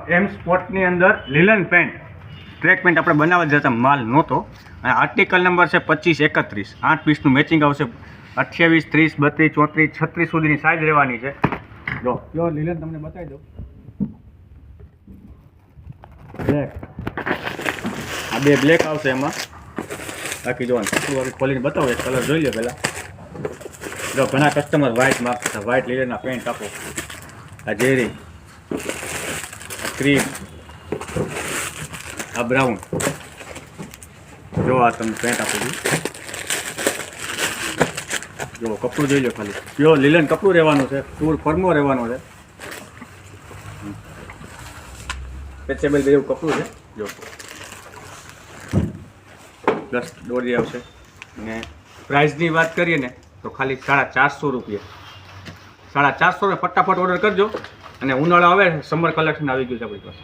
એમ સ્પોર્ટની અંદર લીલન pant track pant આપણે બનાવવા જતા માલ નહોતો અને આર્ટિકલ નંબર છે 2531. 8 પીસનું મેચિંગ આવશે. 28, 30, 32, 34, 36 સુધીની સાઇઝ રહેવાની છે. જો પ્યોર લીલન તમને બતાવી દઉં. બ્લેક, આ બે બ્લેક આવશે એમાં. બાકી જોવાનું ખોલીને બતાવો, એક કલર જોઈ લો પહેલાં. જો ઘણા કસ્ટમર વ્હાઇટ માગતા હતા, વ્હાઇટ લીલનના પેન્ટ આપો. આ ઝેરી, આ ક્રીમ, આ બ્રાઉન. જો આ તમને પેન્ટ આપું છું. જો કપડું જોઈ લો ખાલી, પ્યોર લીલન કપડું રહેવાનું છે, ફૂલ ફર્મો રહેવાનો છે. સ્ટ્રેચેબલ જેવું કપડું છે. જો પ્લસ દોરી આવશે. અને પ્રાઇસની વાત કરીએ ને તો ખાલી 450 રૂપિયા. 450 ફટાફટ ઓર્ડર કરજો. અને ઉનાળો આવે, સમર કલેક્શન આવી ગયું છે આપણી પાસે.